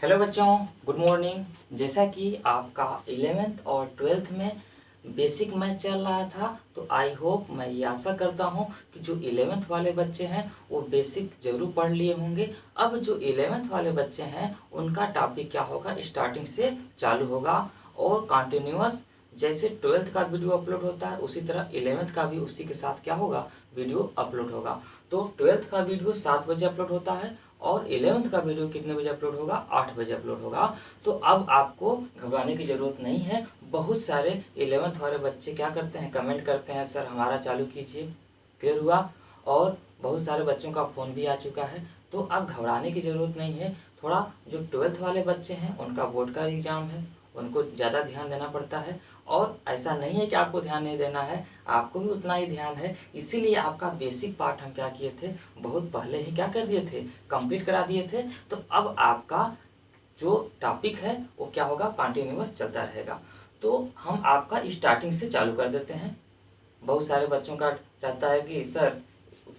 Hello बच्चों, good morning. जैसा कि आपका 11th और 12th में बेसिक मैथ चल रहा था, तो आई होप, मैं ये आशा करता हूँ कि जो 11th वाले बच्चे हैं वो बेसिक जरूर पढ़ लिए होंगे। अब जो 11th वाले बच्चे हैं उनका टॉपिक क्या होगा, स्टार्टिंग से चालू होगा और कंटिन्यूअस। जैसे 12th का वीडियो अपलोड होता है उसी तरह 11th का भी उसी के साथ क्या होगा, वीडियो अपलोड होगा। तो 12th का वीडियो 7 बजे अपलोड होता है और 11th का वीडियो कितने बजे अपलोड होगा, 8 बजे अपलोड होगा। तो अब आपको घबराने की ज़रूरत नहीं है। बहुत सारे 11th वाले बच्चे क्या करते हैं, कमेंट करते हैं, सर हमारा चालू कीजिए। क्लियर हुआ? और बहुत सारे बच्चों का फ़ोन भी आ चुका है, तो अब घबराने की ज़रूरत नहीं है। थोड़ा जो 12th वाले बच्चे हैं उनका बोर्ड का एग्ज़ाम है, उनको ज़्यादा ध्यान देना पड़ता है। और ऐसा नहीं है कि आपको ध्यान नहीं देना है, आपको भी उतना ही ध्यान है। इसीलिए आपका बेसिक पार्ट हम क्या किए थे, बहुत पहले ही क्या कर दिए थे, कंप्लीट करा दिए थे। तो अब आपका जो टॉपिक है वो क्या होगा, कंटिन्यूअस चलता रहेगा। तो हम आपका स्टार्टिंग से चालू कर देते हैं। बहुत सारे बच्चों का रहता है कि सर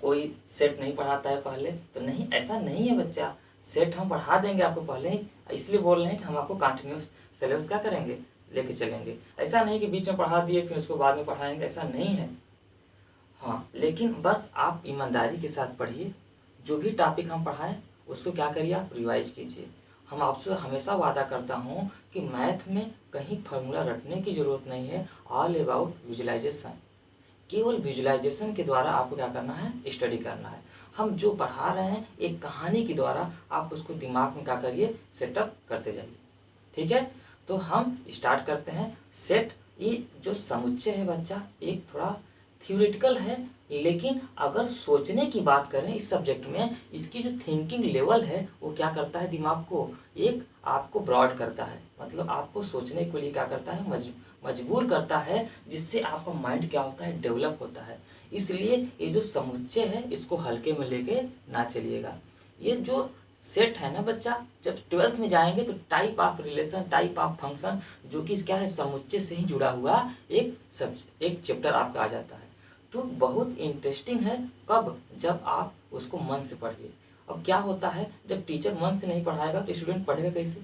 कोई सेट नहीं पढ़ाता है पहले, तो नहीं, ऐसा नहीं है बच्चा। सेट हम पढ़ा देंगे आपको पहले ही, इसलिए बोल रहे हैं कि हम आपको कंटिन्यूस सिलेबस क्या करेंगे, लेके चलेंगे। ऐसा नहीं कि बीच में पढ़ा दिए फिर उसको बाद में पढ़ाएंगे, ऐसा नहीं है। हाँ, लेकिन बस आप ईमानदारी के साथ पढ़िए। जो भी टॉपिक हम पढ़ाएं उसको क्या करिए, आप रिवाइज कीजिए। हम आपसे हमेशा वादा करता हूँ कि मैथ में कहीं फार्मूला रटने की ज़रूरत नहीं है। All about visualisation. केवल विजुलाइजेशन के द्वारा आपको क्या करना है, स्टडी करना है। हम जो पढ़ा रहे हैं एक कहानी के द्वारा आप उसको दिमाग में क्या करिए, सेटअप करते जाइए। ठीक है, तो हम स्टार्ट करते हैं। सेट, ये जो समुच्चय है बच्चा, एक थोड़ा थ्योरेटिकल है, लेकिन अगर सोचने की बात करें इस सब्जेक्ट में, इसकी जो थिंकिंग लेवल है वो क्या करता है, दिमाग को एक आपको ब्रॉड करता है। मतलब आपको सोचने के लिए क्या करता है, मजबूर करता है, जिससे आपका माइंड क्या होता है, डेवलप होता है। इसलिए ये जो समुच्चय है इसको हल्के में लेके ना चलिएगा। ये जो सेट है ना बच्चा, जब 12th में जाएंगे तो type of relation, type of function, जो कि क्या है, समुच्चय से ही जुड़ा हुआ एक चैप्टर आपका आ जाता है। तो बहुत इंटरेस्टिंग है। कब? जब आप उसको मन से पढ़िए। अब क्या होता है, जब टीचर मन से नहीं पढ़ाएगा तो स्टूडेंट पढ़ेगा कैसे?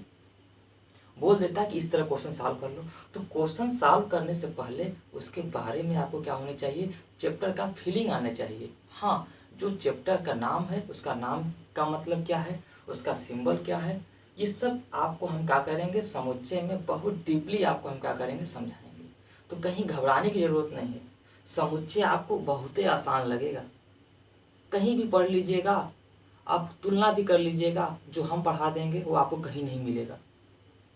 बोल देता है कि इस तरह क्वेश्चन सॉल्व कर लो, तो क्वेश्चन सॉल्व करने से पहले उसके बारे में आपको क्या होनी चाहिए, चैप्टर का फीलिंग आना चाहिए। हाँ, जो चैप्टर का नाम है उसका नाम का मतलब क्या है, उसका सिंबल क्या है, ये सब आपको हम क्या करेंगे, समुच्चय में बहुत डीपली आपको हम क्या करेंगे, समझाएंगे। तो कहीं घबराने की ज़रूरत नहीं है। समुच्चय आपको बहुत ही आसान लगेगा। कहीं भी पढ़ लीजिएगा, आप तुलना भी कर लीजिएगा, जो हम पढ़ा देंगे वो आपको कहीं नहीं मिलेगा।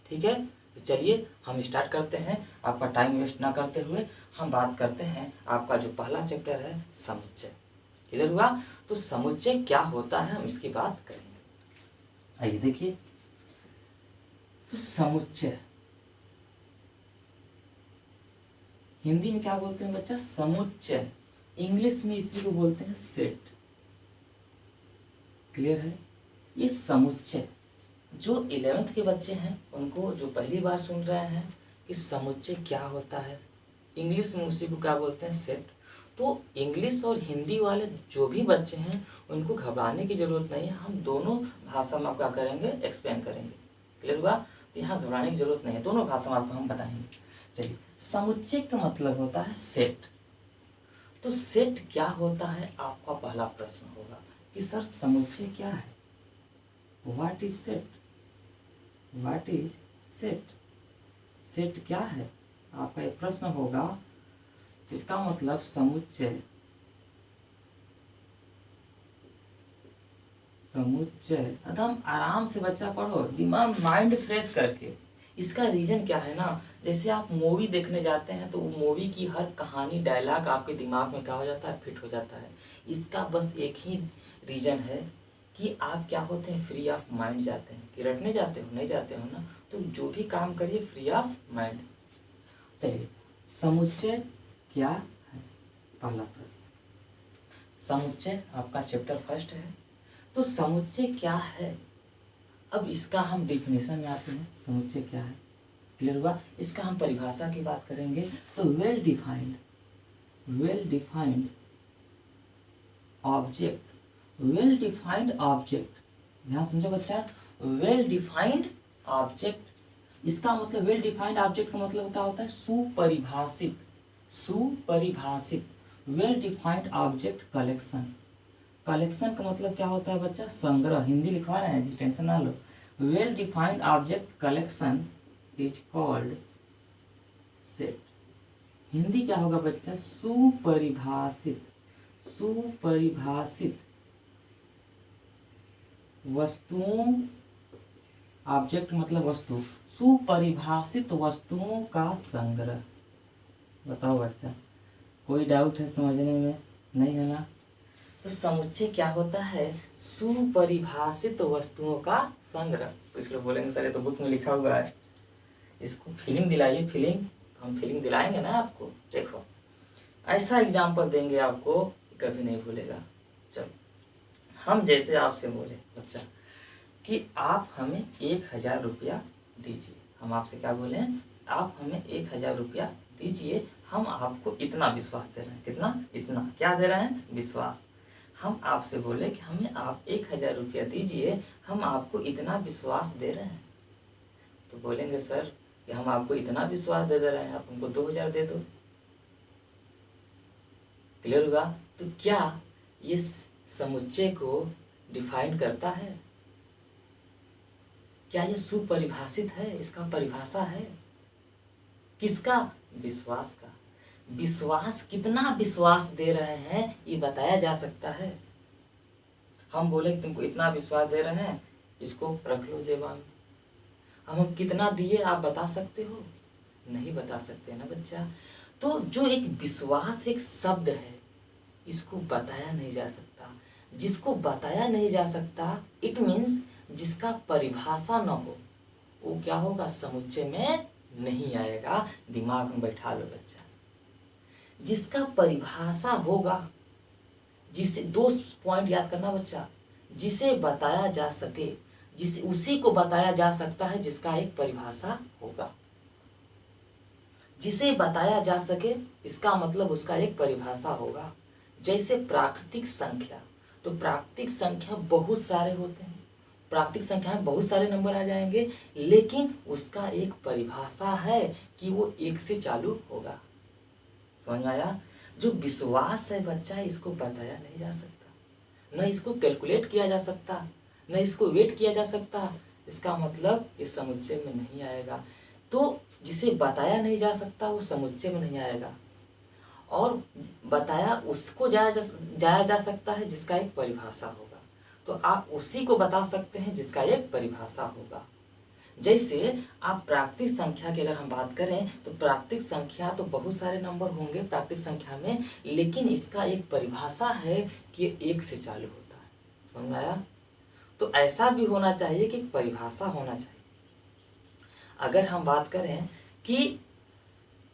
ठीक है, तो चलिए हम स्टार्ट करते हैं। आपका टाइम वेस्ट ना करते हुए हम बात करते हैं। आपका जो पहला चैप्टर है, समुच्चय। क्लियर हुआ? तो समुच्चय क्या होता है, हम इसकी बात करेंगे। आइए देखिए, तो समुच्चय हिंदी में क्या बोलते हैं बच्चा, समुच्चय। इंग्लिश में इसी को बोलते हैं सेट। क्लियर है? ये समुच्चय जो 11th के बच्चे हैं उनको, जो पहली बार सुन रहे हैं कि समुच्चय क्या होता है, इंग्लिश में उसी को क्या बोलते हैं, सेट। तो इंग्लिश और हिंदी वाले जो भी बच्चे हैं उनको घबराने की ज़रूरत नहीं है। हम दोनों भाषा में क्या करेंगे, एक्सप्लेन करेंगे। क्लियर हुआ? तो यहाँ घबराने की ज़रूरत नहीं है, दोनों भाषा में आपको हम बताएंगे। चलिए, समुच्चय का मतलब होता है सेट। तो सेट क्या होता है, आपका पहला प्रश्न होगा कि सर समुच्चय क्या है, what is set, what is set, set क्या है, आपका एक प्रश्न होगा। इसका मतलब समुच्चय, समुच्चय एकदम आराम से बच्चा पढ़ो, दिमाग माइंड फ्रेश करके। इसका रीजन क्या है ना, जैसे आप मूवी देखने जाते हैं तो मूवी की हर कहानी, डायलॉग आपके दिमाग में क्या हो जाता है, फिट हो जाता है। इसका बस एक ही रीजन है कि आप क्या होते हैं, फ्री ऑफ माइंड जाते हैं। कि रटने जाते हो, नहीं जाते हो ना, तो जो भी काम करिए फ्री ऑफ माइंड। चलिए, समुच्चय क्या है, पहला प्रश्न। समुच्चय आपका चैप्टर फर्स्ट है। तो समुच्चय क्या है, अब इसका हम डिफिनेशन में आते हैं, समुच्चय क्या है। क्लियर हुआ? इसका हम परिभाषा की बात करेंगे। तो well defined object, well defined object, ध्यान समझो बच्चा, वेल डिफाइंड ऑब्जेक्ट। इसका मतलब वेल डिफाइंड ऑब्जेक्ट का मतलब क्या होता है? सुपरिभाषित, सुपरिभाषित। Well defined object collection, collection का मतलब क्या होता है बच्चा? संग्रह। हिंदी लिखवा रहे हैं जी, टेंशन ना लो। Well defined object collection is called set. Hindi क्या होगा बच्चा? सुपरिभाषित, सुपरिभाषित वस्तुओं, ऑब्जेक्ट मतलब वस्तु, सुपरिभाषित वस्तुओं का संग्रह। बताओ बच्चा, कोई डाउट है समझने में? नहीं है ना? तो समुच्चय क्या होता है? सुपरिभाषित वस्तुओं का संग्रह। कुछ लोग बोलेंगे सर ये तो बुक में लिखा हुआ है, इसको फीलिंग दिलाइए। फीलिंग हम फीलिंग दिलाएंगे ना आपको। देखो ऐसा एग्जाम्पल देंगे आपको कभी नहीं भूलेगा। चलो हम जैसे आपसे बोले बच्चा कि आप हमें 1000 रुपया दीजिए। हम आपसे क्या बोले? आप हमें 1000 रुपया दीजिए, हम आपको इतना विश्वास दे रहे हैं। कितना? इतना। क्या दे रहे हैं? विश्वास। हम आपसे बोले कि हमें आप 1000 रुपया दीजिए, हम आपको इतना विश्वास दे रहे हैं। तो बोलेंगे सर कि हम आपको इतना विश्वास दे रहे हैं, आप हमको 2000 दे दो। क्लियर हुआ? तो क्या ये समुच्चय को डिफाइन करता है? क्या ये सुपरिभाषित है? इसका परिभाषा है किसका? विश्वास का। विश्वास, कितना विश्वास दे रहे हैं ये बताया जा सकता है। हम बोले तुमको इतना विश्वास दे रहे हैं, इसको रख लो जेबा में। हम कितना दिए आप बता सकते हो? नहीं बता सकते ना बच्चा। तो जो एक विश्वास एक शब्द है, इसको बताया नहीं जा सकता। जिसको बताया नहीं जा सकता, इट मीन्स जिसका परिभाषा न हो, वो क्या होगा? समुच्चय में नहीं आएगा। दिमाग में बैठा लो बच्चा। जिसका परिभाषा होगा, जिसे, 2 पॉइंट याद करना बच्चा, जिसे बताया जा सके, जिसे उसी को बताया जा सकता है जिसका एक परिभाषा होगा। जिसे बताया जा सके इसका मतलब उसका एक परिभाषा होगा। जैसे प्राकृतिक संख्या, तो प्राकृतिक संख्या बहुत सारे होते हैं, प्राकृतिक संख्या में बहुत सारे नंबर आ जाएंगे, लेकिन उसका एक परिभाषा है कि वो 1 से चालू होगा। समझ में आया? जो विश्वास है बच्चा, इसको बताया नहीं जा सकता, न इसको कैलकुलेट किया जा सकता, न इसको वेट किया जा सकता। इसका मतलब इस समुच्चय में नहीं आएगा। तो जिसे बताया नहीं जा सकता वो समुच्चय में नहीं आएगा, और बताया उसको जाया जा सकता है जिसका एक परिभाषा होगा। तो आप उसी को बता सकते हैं जिसका एक परिभाषा होगा। जैसे आप प्राकृतिक संख्या की अगर हम बात करें, तो प्राकृतिक संख्या तो बहुत सारे नंबर होंगे प्राकृतिक संख्या में, लेकिन इसका एक परिभाषा है कि 1 से चालू होता है। समझ में आया? तो ऐसा भी होना चाहिए कि परिभाषा होना चाहिए। अगर हम बात करें कि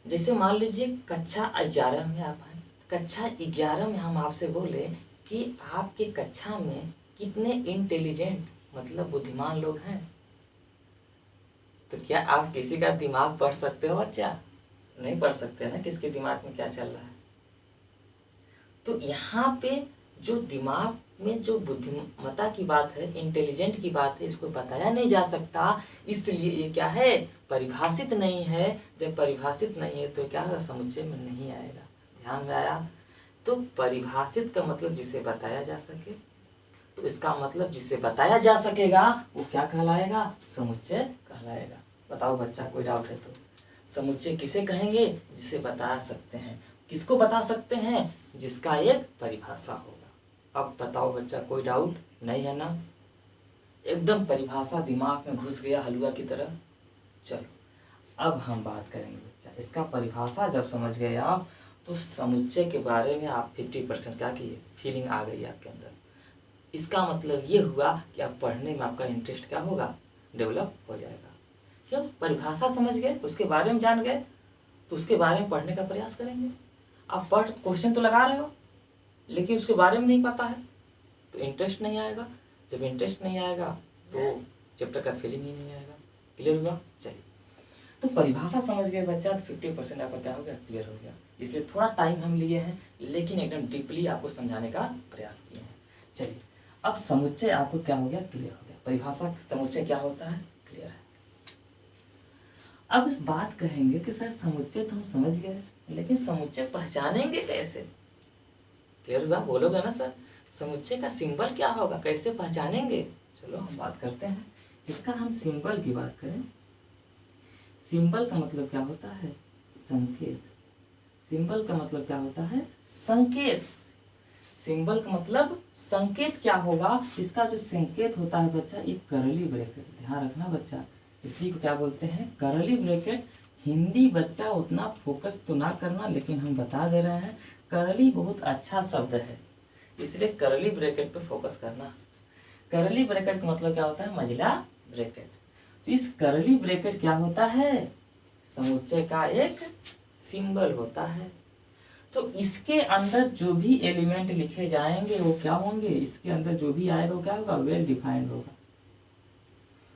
जैसे मान लीजिए कक्षा 11 में आप हैं, कक्षा 11 में हम आपसे बोले कि आपके कक्षा में कितने इंटेलिजेंट मतलब बुद्धिमान लोग हैं, तो क्या आप किसी का दिमाग पढ़ सकते हो बच्चा? नहीं पढ़ सकते ना, किसके दिमाग में क्या चल रहा है। तो यहाँ पे जो दिमाग में जो बुद्धिमत्ता की बात है, इंटेलिजेंट की बात है, इसको बताया नहीं जा सकता, इसलिए ये क्या है? परिभाषित नहीं है। जब परिभाषित नहीं है तो क्या होगा? समुच्चय में नहीं आएगा। ध्यान में आया? तो परिभाषित का मतलब जिसे बताया जा सके, तो इसका मतलब जिसे बताया जा सकेगा वो क्या कहलाएगा? समुच्चय कहलाएगा। बताओ बच्चा, कोई डाउट है तो? समुच्चय किसे कहेंगे? जिसे बता सकते हैं। किसको बता सकते हैं? जिसका एक परिभाषा होगा। अब बताओ बच्चा, कोई डाउट नहीं है ना? एकदम परिभाषा दिमाग में घुस गया हलवा की तरह। चलो अब हम बात करेंगे बच्चा, इसका परिभाषा जब समझ गए आप, तो समुच्चय के बारे में आप 50% क्या किए? फीलिंग आ गई आपके अंदर। इसका मतलब ये हुआ कि आप पढ़ने में आपका इंटरेस्ट क्या होगा? डेवलप हो जाएगा। क्यों? परिभाषा समझ गए, उसके बारे में जान गए, तो उसके बारे में पढ़ने का प्रयास करेंगे। आप पढ़ क्वेश्चन तो लगा रहे हो, लेकिन उसके बारे में नहीं पता है तो इंटरेस्ट नहीं आएगा। जब इंटरेस्ट नहीं आएगा तो चैप्टर का फीलिंग ही नहीं आएगा। क्लियर हुआ? चलिए, तो परिभाषा समझ गए बच्चा, तो 50% आपका क्या हो गया? क्लियर हो गया। इसलिए थोड़ा टाइम हम लिए हैं, लेकिन एकदम डीपली आपको समझाने का प्रयास किए हैं। चलिए, अब समुच्चय आपको क्या हो गया? क्लियर हो गया। परिभाषा समुच्चय क्या होता है क्लियर है। अब बात कहेंगे कि सर समुच्चय तो हम समझ गए, लेकिन समुच्चय पहचानेंगे कैसे? क्लियर हुआ? बोलोगे ना सर समुच्चय का सिंबल क्या होगा, कैसे पहचानेंगे? चलो हम बात करते हैं इसका। हम सिंबल की बात करें, सिंबल का मतलब क्या होता है? संकेत। सिंबल का मतलब क्या होता है? संकेत। सिंबल का मतलब संकेत क्या होगा? इसका जो संकेत होता है बच्चा, एक करली ब्रैकेट, ध्यान रखना बच्चा, इसी को क्या बोलते हैं? करली ब्रैकेट। हिंदी बच्चा उतना फोकस तो ना करना, लेकिन हम बता दे रहे हैं करली बहुत अच्छा शब्द है, इसलिए करली ब्रैकेट पे फोकस करना। करली ब्रैकेट का मतलब क्या होता है? मझला ब्रैकेट। तो इस करली ब्रैकेट क्या होता है? समुच्चय का एक सिंबल होता है। तो इसके अंदर जो भी एलिमेंट लिखे जाएंगे वो क्या होंगे? इसके अंदर जो भी आएगा वो क्या होगा? वेल डिफाइंड होगा,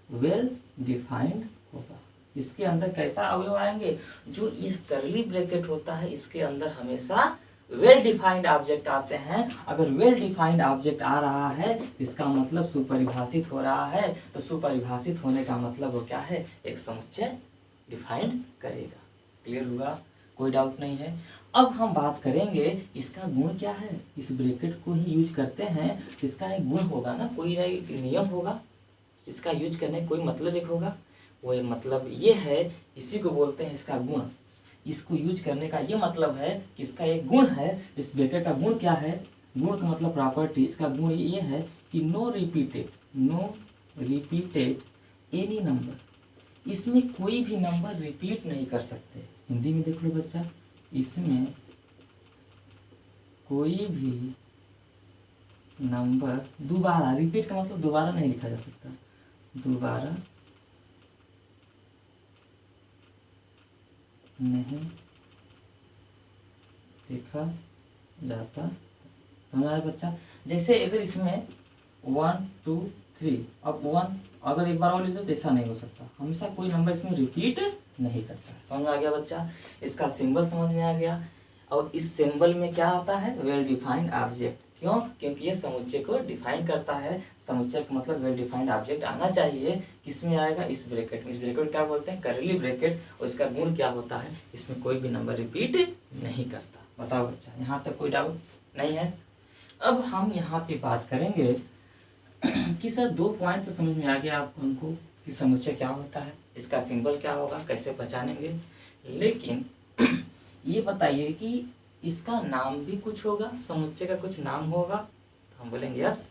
वेल डिफाइंड होगा। इसके अंदर कैसा अवयव आएंगे? जो इस करली ब्रैकेट होता है इसके अंदर हमेशा वेल डिफाइंड ऑब्जेक्ट आते हैं। अगर वेल डिफाइंड ऑब्जेक्ट आ रहा है इसका मतलब सुपरिभाषित हो रहा है, तो सुपरिभाषित होने का मतलब वो क्या है? एक समुच्चय डिफाइंड करेगा। क्लियर हुआ? कोई डाउट नहीं है। अब हम बात करेंगे इसका गुण क्या है। इस ब्रैकेट को ही यूज करते हैं, इसका एक गुण होगा ना, कोई एक नियम होगा, इसका यूज करने का कोई मतलब एक होगा। वो मतलब ये है, इसी को बोलते हैं इसका गुण। इसको यूज करने का ये मतलब है कि इसका एक गुण है। इस ब्रैकेट का गुण क्या है? गुण का मतलब प्रॉपर्टी। इसका गुण ये है कि नो रिपीटेड एनी नंबर। इसमें कोई भी नंबर रिपीट नहीं कर सकते। हिंदी में देख लो बच्चा, इसमें कोई भी नंबर दोबारा, रिपीट का मतलब दोबारा नहीं लिखा जा सकता, दोबारा नहीं लिखा जाता। हमारा बच्चा जैसे अगर इसमें 1 2 3, अब 1 अगर एक बार और लिख दो तो ऐसा नहीं हो सकता, हमेशा कोई नंबर इसमें रिपीट नहीं करता। समझ में आ गया बच्चा? इसका सिंबल समझ में आ गया। और इस सिंबल में क्या आता है? Well defined object. क्यों? क्योंकि ये समुच्चय को डिफाइन करता है। समुच्चय का मतलब वेल डिफाइंड ऑब्जेक्ट आना चाहिए। किसमें आएगा? इस ब्रैकेट में। इस ब्रैकेट क्या बोलते हैं? करली ब्रैकेट। और इसका गुण क्या होता है? इसमें कोई भी नंबर रिपीट नहीं करता। बताओ बच्चा, यहाँ तक कोई डाउट नहीं है? अब हम यहाँ पे बात करेंगे कि सर 2 पॉइंट तो समझ में आ गया आप हमको कि समुच्चय क्या होता है, इसका सिंबल क्या होगा, कैसे पहचानेंगे। लेकिन ये बताइए कि इसका नाम भी कुछ होगा, समुच्चय का कुछ नाम होगा? तो हम बोलेंगे यस,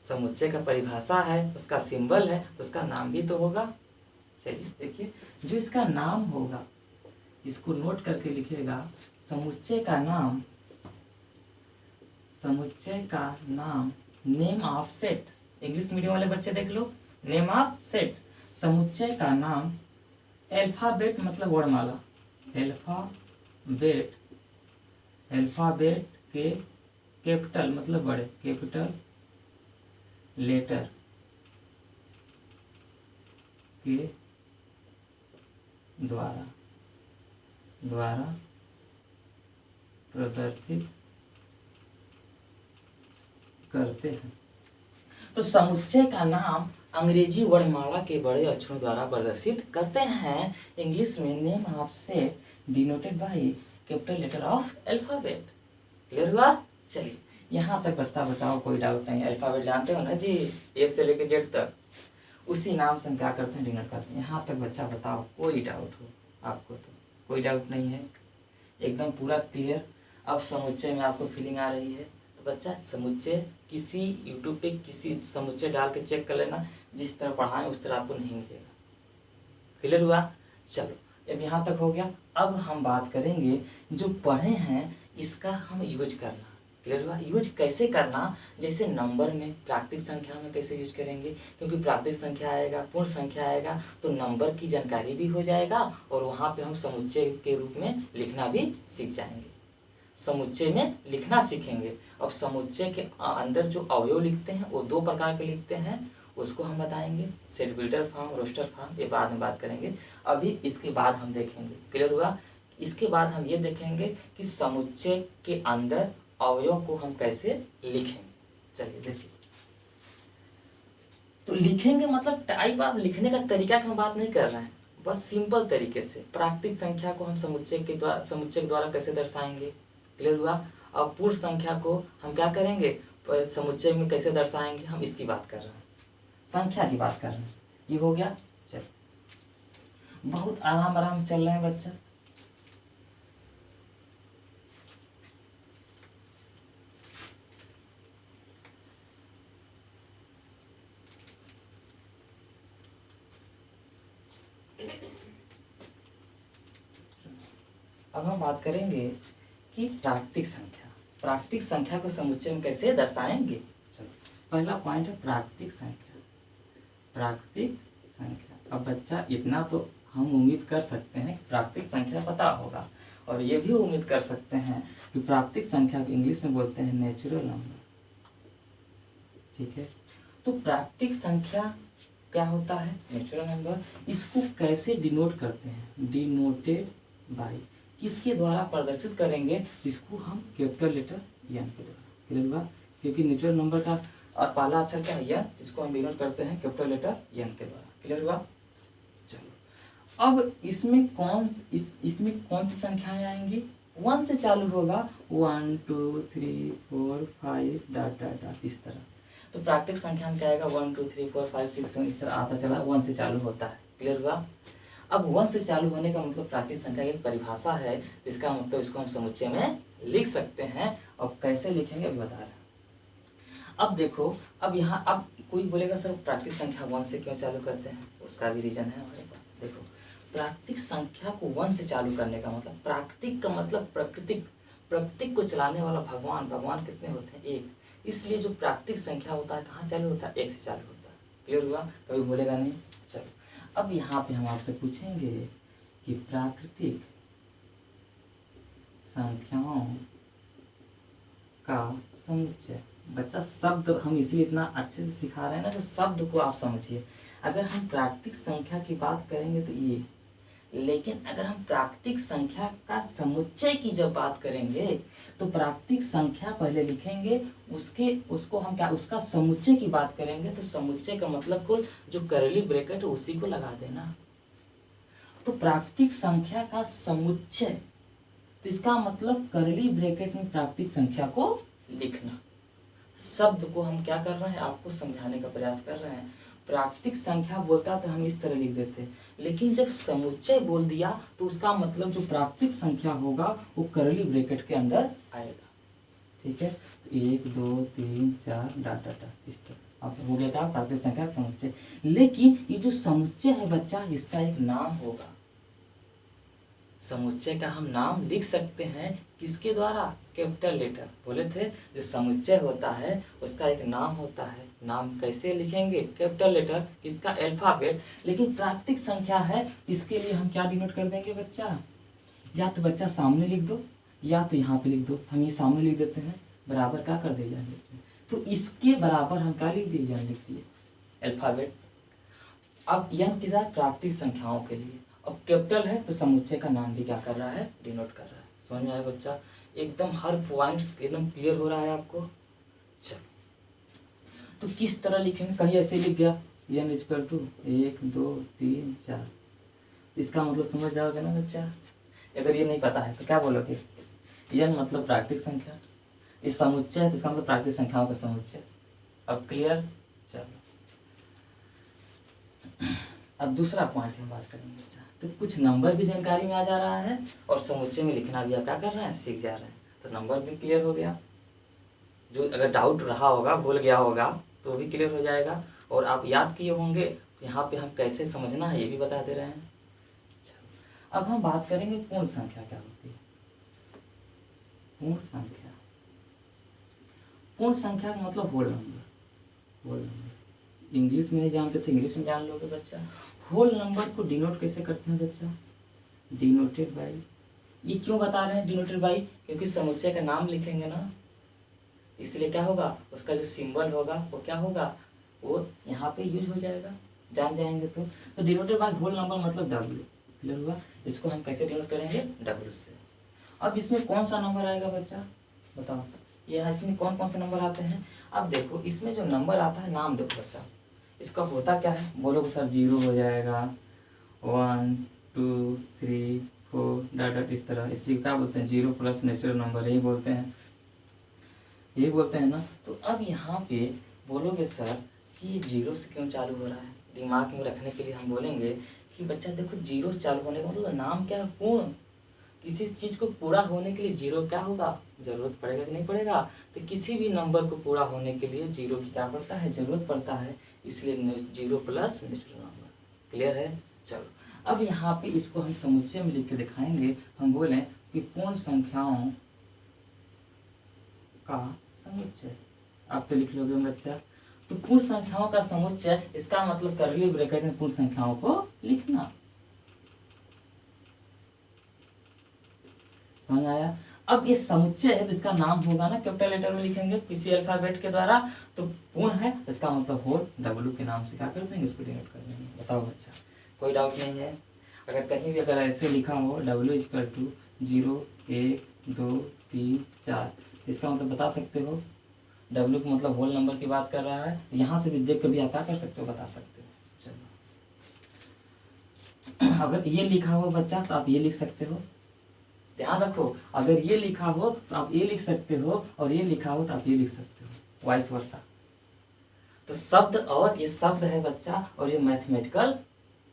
समुच्चय का परिभाषा है, उसका सिंबल है, तो उसका नाम भी तो होगा। चलिए देखिए, जो इसका नाम होगा इसको नोट करके लिखिएगा। समुच्चय का नाम, समुच्चय का नाम name of set. English medium वाले बच्चे देख लो, नेम ऑफ सेट। समुच्चय का नाम अल्फाबेट मतलब वर्णमाला, अल्फाबेट के कैपिटल मतलब बड़े, कैपिटल लेटर के द्वारा प्रदर्शित करते हैं। तो समुच्चय का नाम अंग्रेजी वर्णमाला के बड़े अक्षरों द्वारा प्रदर्शित करते हैं। इंग्लिश में name of set denoted by capital letter of alphabet. Clear हुआ? चलिए यहाँ तक बताओ, कोई डाउट नहीं। अल्फाबेट जानते हो ना जी, ए से लेकर जेड तक, उसी नाम से हम क्या करते हैं? डिनोट करते हैं। यहाँ तक बच्चा बताओ, कोई डाउट हो आपको? तो कोई डाउट नहीं है, एकदम पूरा क्लियर। अब समुच्चय में आपको फीलिंग आ रही है। तो बच्चा समुच्चय किसी यूट्यूब पे किसी समुच्चय डाल के चेक कर लेना, जिस तरह पढ़ाएं उस तरह आपको नहीं मिलेगा। क्लियर हुआ? चलो अब यहाँ तक हो गया। अब हम बात करेंगे जो पढ़े हैं इसका हम यूज करना। क्लियर हुआ? यूज कैसे करना? जैसे नंबर में, प्राकृतिक संख्या में कैसे यूज करेंगे, क्योंकि प्राकृतिक संख्या आएगा, पूर्ण संख्या आएगा, तो नंबर की जानकारी भी हो जाएगा और वहाँ पे हम समुच्चय के रूप में लिखना भी सीख जाएंगे। समुच्चय में लिखना सीखेंगे। अब समुच्चय के अंदर जो अवयव लिखते हैं वो 2 प्रकार के लिखते हैं, उसको हम बताएंगे, set builder form, roster form, ये बाद में बात करेंगे। अभी इसके बाद हम देखेंगे। क्लियर हुआ? इसके बाद हम ये देखेंगे कि समुच्चय के अंदर अवयव को हम कैसे लिखेंगे। चलिए देखिए, तो लिखेंगे मतलब टाइप आप लिखने का तरीका की हम बात नहीं कर रहे हैं, बस सिंपल तरीके से प्राकृतिक संख्या को हम समुच्चय के द्वारा कैसे दर्शाएंगे, क्लियर हुआ। अब पूर्ण संख्या को हम क्या करेंगे, समुच्चय में कैसे दर्शाएंगे, हम इसकी बात कर रहे हैं, संख्या की बात कर रहे हैं। ये हो गया। चल बहुत आराम आराम चल रहे हैं बच्चा। अब हम बात करेंगे कि प्राकृतिक संख्या को समुच्चय में कैसे दर्शाएंगे। चलो पहला पॉइंट है प्राकृतिक संख्या। अब बच्चा इतना तो हम उम्मीद कर सकते हैं कि प्राकृतिक संख्या पता होगा, और ये भी उम्मीद कर सकते हैं कि प्राकृतिक संख्या को इंग्लिश में बोलते हैं नेचुरल नंबर, ठीक है। तो प्राकृतिक संख्या क्या होता है, नेचुरल नंबर। इसको कैसे डिनोट करते हैं, डिनोटेड बाय, किसके द्वारा प्रदर्शित करेंगे, इसको हम कैपिटल लेटर एन के द्वारा, क्लियर हुआ। क्योंकि नेचुरल नंबर का और पहला अक्षर क्या है एन, इसको हम डिनोट करते हैं कैपिटल लेटर एन के द्वारा, क्लियर हुआ। चलो अब इसमें कौन सी संख्याएं आएंगी, 1 से चालू होगा, 1 2 3 4 5 डॉट डॉट डॉट इस तरह। तो प्राकृतिक संख्या में क्या आएगा, 1 2 3 4 5 6 7 इस तरह आता चला, 1 से चालू होता है, क्लियर हुआ। अब 1 से चालू होने का मतलब प्राकृतिक संख्या की परिभाषा है, इसका मतलब इसको हम समुच्चय में लिख सकते हैं। और कैसे लिखेंगे अभी बता रहे हैं। अब देखो, अब यहाँ अब कोई बोलेगा सर प्राकृतिक संख्या 1 से क्यों चालू करते हैं, उसका भी रीजन है हमारे पास। देखो प्राकृतिक संख्या को 1 से चालू करने का मतलब, प्राकृतिक का मतलब प्रकृतिक को चलाने वाला भगवान कितने होते हैं, एक। इसलिए जो प्राकृतिक संख्या होता है कहाँ चालू होता है, 1 से चालू होता है, क्लियर हुआ, कभी बोलेगा नहीं। चलो अब यहाँ पे हम आपसे पूछेंगे कि प्राकृतिक संख्याओं का समुच्चय। बच्चा शब्द हम इसलिए इतना अच्छे से सिखा रहे हैं ना, तो शब्द को आप समझिए। अगर हम प्राकृतिक संख्या की बात करेंगे तो ये, लेकिन अगर हम प्राकृतिक संख्या का समुच्चय की जब बात करेंगे तो प्राकृतिक संख्या पहले लिखेंगे, उसको हम क्या, उसका समुच्चय की बात करेंगे तो समुच्चय का मतलब को जो करली ब्रैकेट है उसी को लगा देना। तो प्राकृतिक संख्या का समुच्चय, तो इसका मतलब करली ब्रैकेट में प्राकृतिक संख्या को लिखना। शब्द को हम क्या कर रहे हैं, आपको समझाने का प्रयास कर रहे हैं। प्राकृतिक संख्या बोलता तो हम इस तरह लिख देते, लेकिन जब समुच्चय बोल दिया तो उसका मतलब जो प्राकृतिक संख्या होगा वो करली ब्रैकेट के अंदर आएगा, ठीक है। 1 2 3 4 डॉट डॉट डॉट इस तरह अब हो गया क्या, प्राकृतिक संख्या का समुच्चय। लेकिन ये जो समुच्चय है बच्चा, इसका एक नाम होगा। समुच्चय का हम नाम लिख सकते हैं किसके द्वारा, कैपिटल लेटर। बोले थे जो समुच्चय होता है उसका एक नाम होता है, नाम कैसे लिखेंगे, कैपिटल लेटर, इसका अल्फाबेट। लेकिन प्राकृतिक संख्या है, इसके लिए हम क्या डिनोट कर देंगे बच्चा, या तो बच्चा सामने लिख दो या तो यहाँ पे लिख दो। हम ये सामने लिख देते हैं, बराबर क्या कर दिया लिखते हैं, तो इसके बराबर हम क्या लिख दिए, लिख दिए अल्फाबेट। अब यन किस प्राकृतिक संख्याओं के लिए, अब कैपिटल है तो समुच्चय का नाम भी क्या कर रहा है, डिनोट कर रहा है। समझ में आया बच्चा, एकदम हर पॉइंट्स एकदम क्लियर हो रहा है आपको। चलो तो किस तरह लिखेंगे, कहीं ऐसे लिख गया n इक्वल टू 1 2 3 4, इसका मतलब समझ जाओगे ना बच्चा। अगर ये नहीं पता है तो क्या बोलोगे, n मतलब प्राकृतिक संख्या, इस समुच्चय है तो इसका मतलब प्राकृतिक संख्याओं का समुच्चय। अब क्लियर। चलो अब दूसरा पॉइंट हम बात करेंगे बच्चा, तो कुछ नंबर भी जानकारी में आ जा रहा है और समुच्चय में लिखना भी आप क्या कर रहे हैं, सीख जा रहे हैं। तो नंबर भी क्लियर हो गया, जो अगर डाउट रहा होगा, भूल गया होगा तो भी क्लियर हो जाएगा। और आप याद किए होंगे यहाँ पे हम कैसे समझना है ये भी बता दे रहे हैं। अब हम बात करेंगे पूर्ण संख्या क्या होती है। पूर्ण संख्या का मतलब होल नंबर। इंग्लिश में नहीं जानते थे, इंग्लिश में जान लोगे बच्चा। होल नंबर को डिनोट कैसे करते हैं बच्चा, डिनोटेड बाय। ये क्यों बता रहे हैं डिनोटेड बाय, क्योंकि समुच्चय का नाम लिखेंगे ना, इसलिए क्या होगा, उसका जो सिंबल होगा वो क्या होगा, वो यहाँ पे यूज हो जाएगा, जान जाएंगे। तो डिनोटेड बाय होल नंबर मतलब W, क्लियर हुआ। इसको हम कैसे डिनोट करेंगे, W से। अब इसमें कौन सा नंबर आएगा बच्चा बताओ, ये इसमें कौन कौन से नंबर आते हैं। अब देखो इसमें जो नंबर आता है, नाम देखो बच्चा, इसका होता क्या है, बोलोगे सर 0 हो जाएगा, 1 2 3 4 डॉट डॉट इस तरह, इसी को क्या बोलते हैं, 0 प्लस नेचुरल नंबर, यही बोलते हैं, यही बोलते हैं ना। तो अब यहाँ पे बोलोगे सर कि 0 से क्यों चालू हो रहा है, दिमाग में रखने के लिए हम बोलेंगे कि बच्चा देखो 0 चालू होने का मतलब नाम क्या है, पूर्ण। किसी चीज़ को पूरा होने के लिए 0 क्या होगा, ज़रूरत पड़ेगा कि नहीं पड़ेगा। तो किसी भी नंबर को पूरा होने के लिए 0 की क्या पड़ता है, ज़रूरत पड़ता है, इसलिए 0 प्लस नेचुरल नंबर। क्लियर है। चलो अब यहाँ पे इसको हम समुच्चय में लिख के दिखाएंगे। हम बोलें कि पूर्ण संख्याओं का समुच्चय, आप तो लिख लोगे बच्चा। तो पूर्ण संख्याओं का समुच्चय, इसका मतलब कर्ली ब्रैकेट में पूर्ण संख्याओं को लिखना। समझ आया। अब ये समुच्चय है तो इसका नाम होगा ना, कैपिटल लेटर में लिखेंगे किसी अल्फाबेट के द्वारा। तो पूर्ण है इसका मतलब होल, W के नाम से क्या कर देंगे, इसको डिनोट कर देंगे। बताओ बच्चा, कोई डाउट नहीं है। अगर कहीं भी अगर ऐसे लिखा हो W = 0 1 2 3 4, इसका मतलब बता सकते हो W का मतलब होल नंबर की बात कर रहा है। यहाँ से भी देख कर भी आप क्या कर सकते हो, बता सकते हो। चलो अगर ये लिखा हो बच्चा तो आप ये लिख सकते हो, ध्यान रखो। अगर ये लिखा हो तो आप ये लिख सकते हो, और ये लिखा हो तो आप ये लिख सकते हो, वाइस वर्सा। तो शब्द, और ये शब्द है बच्चा, और ये मैथमेटिकल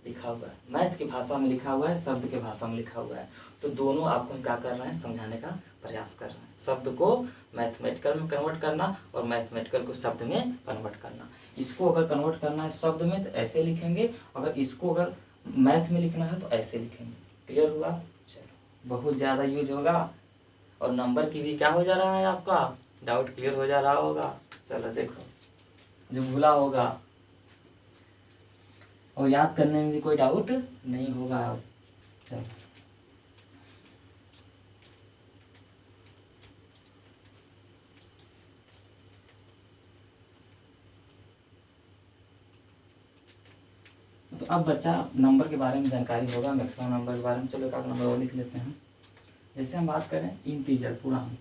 लिखा हुआ है, मैथ की भाषा में लिखा हुआ है, शब्द की भाषा में लिखा हुआ है। तो दोनों आपको हम क्या कर रहे हैं, समझाने का प्रयास कर रहे हैं। शब्द को मैथमेटिकल में कन्वर्ट करना और मैथमेटिकल को शब्द में कन्वर्ट करना। इसको अगर कन्वर्ट करना है शब्द में तो ऐसे लिखेंगे, अगर इसको अगर मैथ में लिखना है तो ऐसे लिखेंगे। क्लियर हुआ। चलो बहुत ज़्यादा यूज होगा, और नंबर की भी क्या हो जा रहा है, आपका डाउट क्लियर हो जा रहा होगा। चलो देखो, जो भूला होगा और याद करने में भी कोई डाउट नहीं होगा अब। चलो तो अब बच्चा नंबर के बारे में जानकारी होगा, मैक्सिमम नंबर के बारे में। चलो एक आध नंबर और लिख लेते हैं। जैसे हम बात करें इंटीजर, पूर्णांक।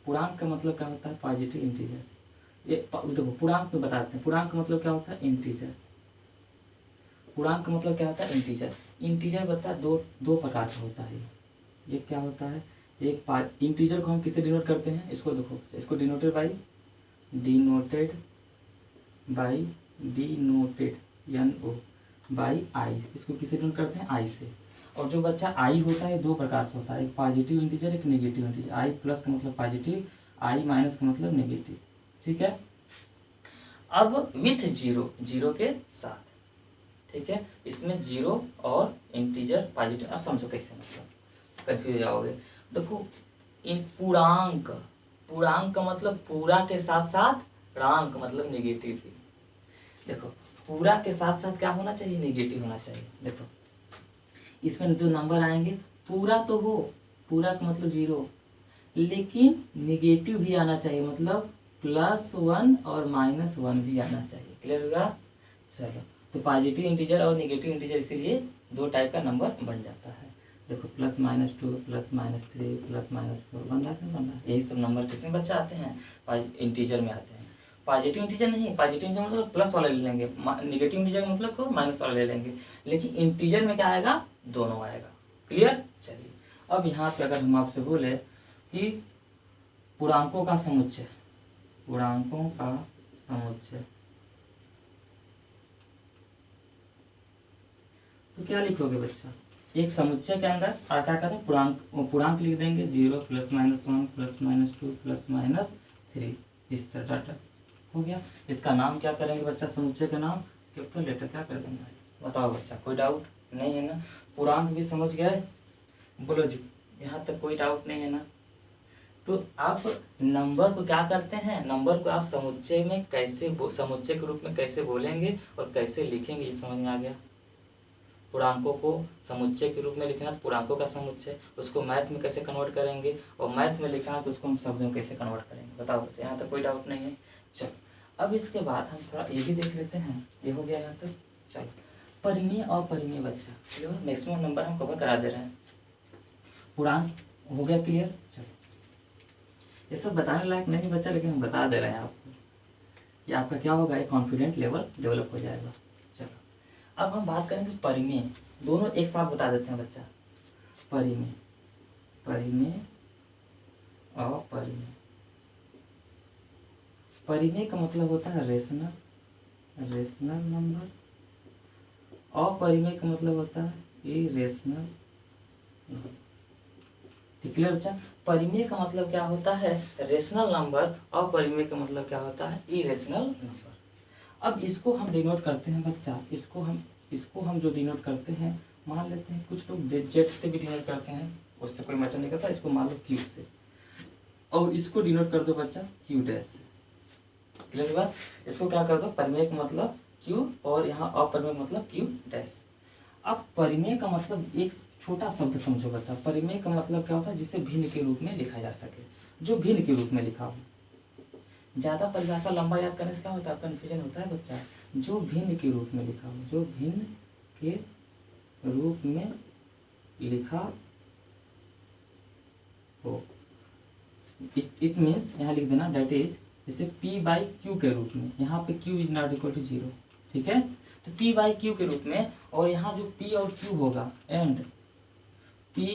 पूर्णांक का मतलब क्या होता है, पॉजिटिव इंटीजर। ये देखो पूर्णांक में बताते हैं, पूर्णांक का मतलब क्या होता है, इंटीजर। पूर्णांक का मतलब क्या होता है, इंटीजर। इंटीजर बता दो प्रकार का होता है। ये क्या होता है, एक इंटीजर को हम किससे डिनोट करते हैं, इसको देखो, इसको denoted by NO by I, इसको किससे डिनोट करते हैं, आई से। और जो बच्चा आई होता है दो प्रकार से होता है, एक पॉजिटिव इंटीजर, एक नेगेटिव इंटीजर। आई प्लस का मतलब पॉजिटिव, आई माइनस का मतलब नेगेटिव। ठीक है। अब विथ जीरो के साथ, ठीक है। इसमें 0 और इंटीजर पॉजिटिव, अब समझो कैसे, मतलब कंफ्यूज जाओगे। देखो इन पूर्णांक का मतलब पूरा के साथ साथ ऋणांक मतलब नेगेटिव भी। देखो पूरा के साथ साथ क्या होना चाहिए, नेगेटिव होना चाहिए। देखो इसमें जो नंबर आएंगे पूरा तो हो, पूरा का मतलब 0, लेकिन नेगेटिव भी आना चाहिए, मतलब +1 और -1 भी आना चाहिए। क्लियर होगा। चलो तो पॉजिटिव इंटीजर और नेगेटिव इंटीजर इसीलिए दो टाइप का नंबर बन जाता है। देखो +-2 +-3 +-4 बन रहा है। यही सब नंबर किसमें बच्चा आते हैं, इंटीजर में आते हैं। पॉजिटिव इंटीजर नहीं, पॉजिटिव इंटीजर मतलब प्लस वाला ले लेंगे, नेगेटिव इंटीजर मतलब को माइनस वाला ले लेंगे, लेकिन इंटीजर में क्या आएगा, दोनों आएगा। क्लियर। चलिए अब यहाँ पे अगर हम आपसे बोले कि पूर्णांकों का समुच्चय, तो क्या लिखोगे बच्चा, एक समुच्चय के अंदर क्या करें, पूर्णांक लिख देंगे, 0 +-1 +-2 +-3, इस तरह डाटा हो गया। इसका नाम क्या करेंगे बच्चा, समुच्चय का नाम कैपिटल लेटर क्या कर देंगे। बताओ बच्चा, कोई डाउट नहीं है ना। पूर्णांक भी समझ गए, बोलो जी, यहाँ तक कोई डाउट नहीं है ना। तो आप नंबर को क्या करते हैं, नंबर को आप समुच्चय में कैसे, समुच्चय के रूप में कैसे बोलेंगे और कैसे लिखेंगे, ये समझ में आ गया। पूर्णांकों को समुच्चय के रूप में लिखना तो पूर्णांकों का समुच्चय, उसको मैथ में कैसे कन्वर्ट करेंगे, और मैथ में लिखना तो उसको हम शब्दों में कैसे कन्वर्ट करेंगे। बताओ बच्चे, यहाँ तक कोई डाउट नहीं है। चलो अब इसके बाद हम थोड़ा ये भी देख लेते हैं, ये हो गया यहाँ तक। चलो परिमेय और परिमेय बच्चा, क्लियर, मैक्सिमम नंबर हम कवर करा दे रहे हैं। पूर्णांक हो गया क्लियर। चलो ये सब बताने लायक नहीं बच्चा, लेकिन हम बता दे रहे हैं आपको। ये आपका क्या होगा, एक कॉन्फिडेंट लेवल डेवलप हो जाएगा। चलो अब हम बात करेंगे परिमेय, दोनों एक साथ बता देते हैं बच्चा। परिमेय, परिमेय अपरिमेय। परिमेय का मतलब होता है रेशनल, रेशनल नंबर। अपरिमेय का मतलब होता है इरेशनल। ठीक है बच्चा, परिमेय का मतलब क्या होता है, रेशनल नंबर। अपरिमेय का मतलब क्या होता है, इरेशनल नंबर। अब इसको हम डिनोट करते हैं बच्चा, इसको हम जो डिनोट करते हैं, मान लेते हैं कुछ लोग जेड से भी डिनोट करते हैं, उससे कोई मैटर नहीं करता। इसको मान लो क्यू से, और इसको डिनोट कर दो बच्चा क्यू डैश से। क्लियर बात, इसको क्या कर दो, परिमेय का मतलब क्यू और यहाँ अपरिमेय मतलब क्यू डैश। अब परिमेय का मतलब एक छोटा शब्द समझो बता, परिमेय का मतलब क्या होता है, जिसे भिन्न के रूप में लिखा जा सके, जो भिन्न के रूप में लिखा हो। ज्यादा परिभाषा लंबा याद करने से क्या होता है, कन्फ्यूजन होता है बच्चा। जो भिन्न के रूप में लिखा हो, जो भिन्न के रूप में लिखा हो, इट मीन्स यहाँ लिख देना डेट इज, जैसे p बाई क्यू के रूप में, यहाँ पे q is not equal to 0, ठीक है। तो p बाई क्यू के रूप में, और यहाँ जो p और q होगा, एंड p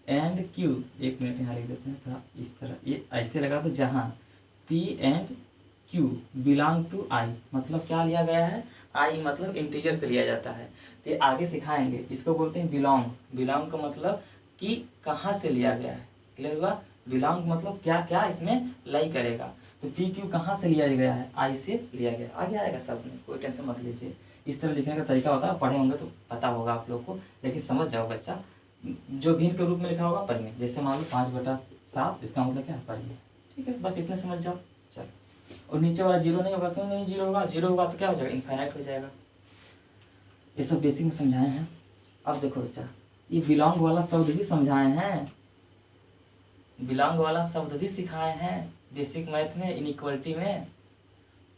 एंड q, एक मिनट यहाँ लिख देते हैं थोड़ा इस तरह, ये ऐसे लगा, तो जहाँ p and q belong to i, मतलब क्या लिया गया है, i मतलब इंटीजर से लिया जाता है। तो ये आगे सिखाएंगे, इसको बोलते हैं बिलोंग। बिलोंग का मतलब कि कहाँ से लिया गया है। क्लियर हुआ, बिलोंग मतलब क्या क्या इसमें लाई करेगा। तो पी क्यू कहाँ से लिया गया है, आई से लिया गया। आगे आएगा सब में, कोई टेंशन मत लीजिए। इस तरह लिखने का तरीका होता है, पढ़े होंगे तो पता होगा आप लोग को, लेकिन समझ जाओ बच्चा। जो भिन्न के रूप में लिखा होगा परिमेय, जैसे मान लो 5/7, इसका मतलब क्या है, परिमेय। ठीक है, बस इतने समझ जाओ। चलो, और नीचे वाला 0 नहीं होगा, क्यों नहीं 0 होगा, 0 होगा तो क्या हो जाएगा, इनफाइनाइट हो जाएगा। ये सब बेसिक में समझाए हैं। अब देखो बच्चा, ये बिलोंग वाला शब्द भी समझाए हैं, बिलोंग वाला शब्द भी सिखाए हैं बेसिक मैथ में, इनइक्वालिटी में।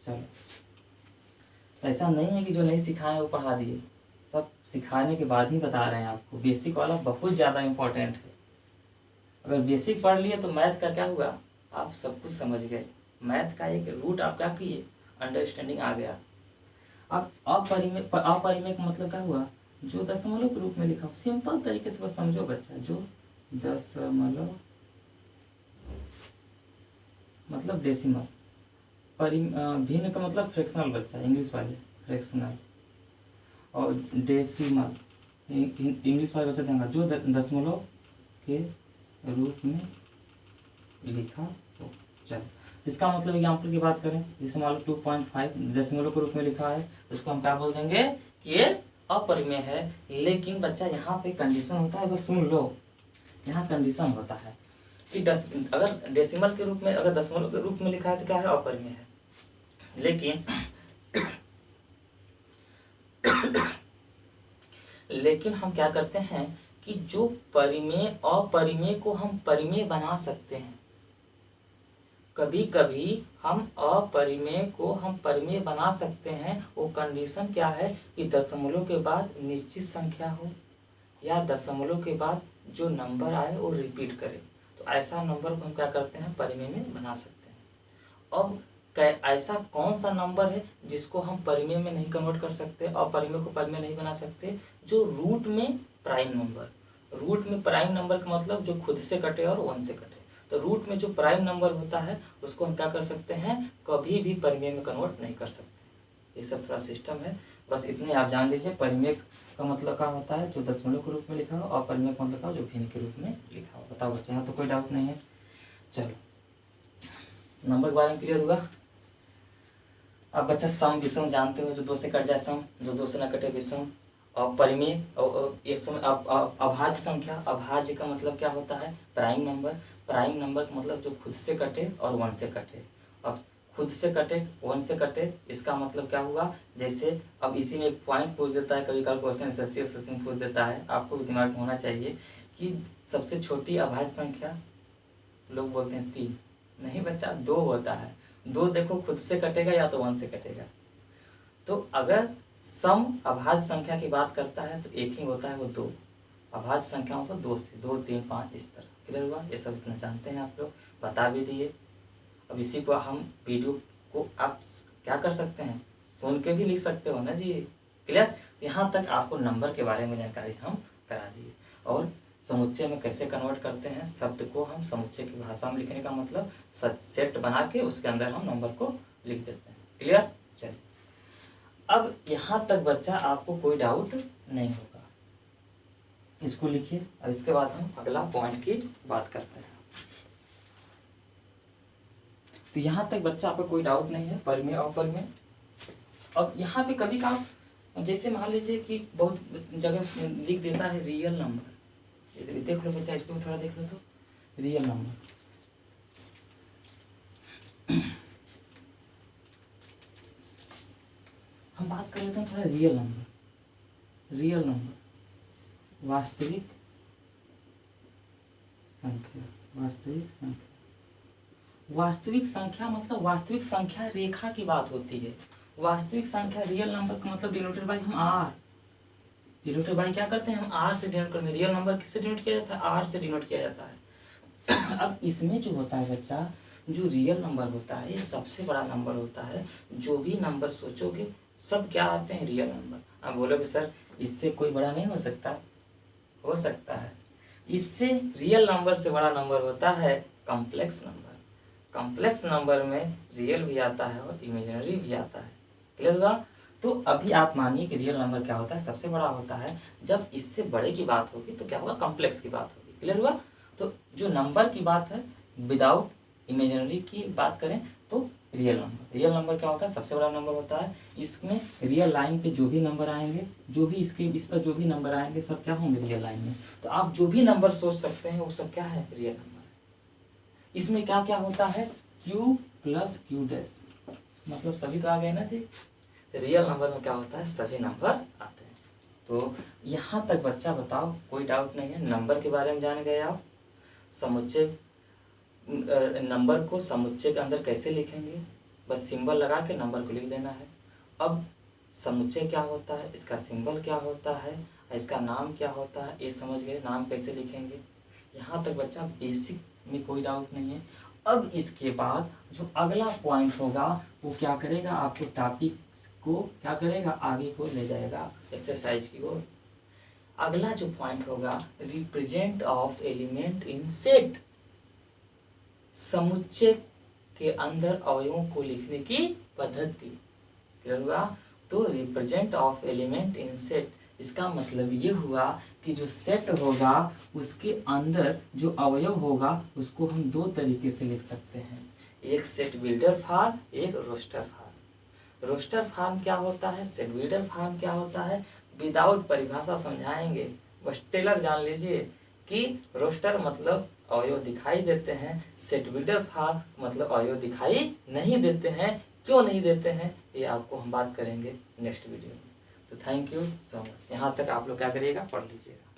चलो, ऐसा नहीं है कि जो नहीं सिखाए वो पढ़ा दिए, सब सिखाने के बाद ही बता रहे हैं आपको। बेसिक वाला बहुत ज़्यादा इम्पोर्टेंट है। अगर बेसिक पढ़ लिए तो मैथ का क्या हुआ, आप सब कुछ समझ गए। मैथ का एक रूट आप क्या किए, अंडरस्टैंडिंग आ गया। अब अपरिमेय का मतलब क्या हुआ, जो दशमलव के रूप में लिखा हो। सिंपल तरीके से बस समझो बच्चा, जो दशमलव मतलब डेसिमल। भिन्न का मतलब फ्रैक्शनल बच्चा, इंग्लिश वाले फ्रैक्शनल। और डेसिमल इंग्लिश वाले बच्चा देंगे, जो दशमलव के रूप में लिखा हो। चलो, इसका मतलब एग्जाम्पल की बात करें, जैसे मान लो 2.5 दशमलव के रूप में लिखा है, तो उसको हम क्या बोल देंगे कि ये अपरिमेय है। लेकिन बच्चा यहाँ पे कंडीशन होता है, बस सुन लो, यहाँ कंडीशन होता है कि अगर डेसिमल के रूप में, अगर दशमलव के रूप में लिखा है तो क्या है, अपरिमेय है। लेकिन हम क्या करते हैं कि जो परिमेय अपरिमेय को हम परिमेय बना सकते हैं। कभी कभी हम अपरिमेय को हम परिमेय बना सकते हैं। वो कंडीशन क्या है कि दशमलव के बाद निश्चित संख्या हो, या दशमलव के बाद जो नंबर आए वो रिपीट करे, तो ऐसा नंबर को हम क्या करते हैं, परिमेय में बना सकते हैं। अब ऐसा कौन सा नंबर है जिसको हम परिमेय में नहीं कन्वर्ट कर सकते, अपरिमेय को परिमेय नहीं बना सकते, जो रूट में प्राइम नंबर। रूट में प्राइम नंबर का मतलब जो खुद से कटे और 1 से कटे। तो रूट में जो प्राइम नंबर होता है उसको हम क्या कर सकते हैं, कभी भी परिमेय में कन्वर्ट नहीं कर सकते। ये सब थोड़ा सिस्टम है, बस इतने आप जान लीजिए। परिमेय का मतलब क्या होता है, जो दशमलव के रूप में लिखा हो, और परिमेय का मतलब क्या, जो भिन्न के रूप में लिखा हो। बताओ बच्चे, यहाँ तो कोई डाउट नहीं है। चलो, नंबर के बारे में क्लियर हुआ। अब बच्चा सम विषम जानते हो, जो 2 से कट जाए सम, जो 2 से न कटे विषम। और परिमेय और एक समय अभाज्य संख्या। अभाज्य का मतलब क्या होता है, प्राइम नंबर। प्राइम नंबर का मतलब जो खुद से कटे और 1 से कटे। अब खुद से कटे 1 से कटे, इसका मतलब क्या हुआ, जैसे अब इसी में एक पॉइंट पूछ देता है, कभी कभी क्वेश्चन एसएससी में पूछ देता है, आपको भी दिमाग में होना चाहिए कि सबसे छोटी अभाज्य संख्या लोग बोलते हैं 3, नहीं बच्चा 2 होता है। 2 देखो खुद से कटेगा या तो 1 से कटेगा। तो अगर सम अभाज्य संख्या की बात करता है तो एक ही होता है, वो 2। अभाज्य संख्याओं को 2 से, 2, 3, 5 इस तरह। क्लियर हुआ, ये सब इतना जानते हैं आप लोग, बता भी दिए। अब इसी को हम वीडियो को आप क्या कर सकते हैं, सुन के भी लिख सकते हो ना जी। क्लियर। यहाँ तक आपको नंबर के बारे में जानकारी हम करा दिए, और समुच्चय में कैसे कन्वर्ट करते हैं, शब्द को हम समुच्चय की भाषा में लिखने का मतलब सेट बना के उसके अंदर हम नंबर को लिख देते हैं। क्लियर। चलिए, अब यहाँ तक बच्चा आपको कोई डाउट नहीं होगा, इसको लिखिए। अब इसके बाद हम अगला पॉइंट की बात करते हैं। तो यहाँ तक बच्चा आपको कोई डाउट नहीं है पर में और पर में। अब यहाँ पे कभी का जैसे मान लीजिए कि बहुत जगह लिख देता है रियल नंबर, देख लो बच्चा, इसको थोड़ा देख लो तो, रियल नंबर। हम बात कर लेते हैं थोड़ा रियल नंबर। रियल नंबर वास्तविक संख्या, वास्तविक संख्या। वास्तविक संख्या मतलब वास्तविक संख्या रेखा की बात होती है। वास्तविक संख्या रियल नंबर का मतलब डिनोटेड बाय हम आर, डिनोटेड बाय क्या करते हैं हम आर से डिनोट करते हैं। रियल नंबर किससे डिनोट किया जाता है, आर से डिनोट किया जाता है। अब इसमें जो होता है बच्चा, जो रियल नंबर होता है ये सबसे बड़ा नंबर होता है। जो भी नंबर सोचोगे सब क्या आते हैं, रियल नंबर। अब बोलोगे सर इससे कोई बड़ा नहीं हो सकता, हो सकता है। इससे रियल नंबर से बड़ा नंबर होता है कॉम्प्लेक्स नंबर। कॉम्प्लेक्स नंबर में रियल भी आता है और इमेजिनरी भी आता है। क्लियर हुआ। तो अभी आप मानिए कि रियल नंबर क्या होता है, सबसे बड़ा होता है। जब इससे बड़े की बात होगी तो क्या होगा, कॉम्प्लेक्स की बात होगी। क्लियर हुआ। तो जो नंबर की बात है विदाउट इमेजिनरी की बात करें तो रियल नंबर। रियल नंबर क्या होता है, सबसे बड़ा नंबर होता है। इसमें रियल लाइन पे जो भी नंबर आएंगे, जो भी इस पर जो भी नंबर आएंगे सब क्या होंगे, रियल लाइन में। तो आप जो भी नंबर सोच सकते हैं वो सब क्या है, रियल नंबर है। इसमें क्या क्या होता है, q प्लस क्यू डैश, मतलब सभी तो आ गए ना जी। रियल नंबर में क्या होता है, सभी नंबर आते हैं। तो यहाँ तक बच्चा बताओ कोई डाउट नहीं है, नंबर के बारे में जान गए आप। समुच्चय नंबर को समुच्चय के अंदर कैसे लिखेंगे, बस सिंबल लगा के नंबर को लिख देना है। अब समुच्चय क्या होता है, इसका सिंबल क्या होता है, इसका नाम क्या होता है, ये समझ गए। नाम कैसे लिखेंगे, यहाँ तक बच्चा बेसिक में कोई डाउट नहीं है। अब इसके बाद जो अगला पॉइंट होगा वो क्या करेगा, आपको टॉपिक को क्या करेगा, आगे को ले जाएगा एक्सरसाइज की ओर। अगला जो पॉइंट होगा, represent of element in set. समुच्चय के अंदर अवयवों को लिखने की पद्धति। क्लियर हुआ। तो represent of element in set, इसका मतलब ये हुआ कि जो सेट होगा उसके अंदर जो अवयव होगा उसको हम दो तरीके से लिख सकते हैं, एक सेट बिल्डर फॉर्म, एक रोस्टर फॉर्म। रोस्टर फॉर्म क्या होता है, सेट बिल्डर फॉर्म क्या होता है, विदाउट परिभाषा समझाएंगे, बस टेलर जान लीजिए कि रोस्टर मतलब अवयव दिखाई देते हैं, सेट बिल्डर फॉर्म मतलब अवयव दिखाई नहीं देते हैं। क्यों नहीं देते हैं ये आपको हम बात करेंगे नेक्स्ट वीडियो में। तो थैंक यू सो मच। यहाँ तक आप लोग क्या करिएगा, पढ़ लीजिएगा।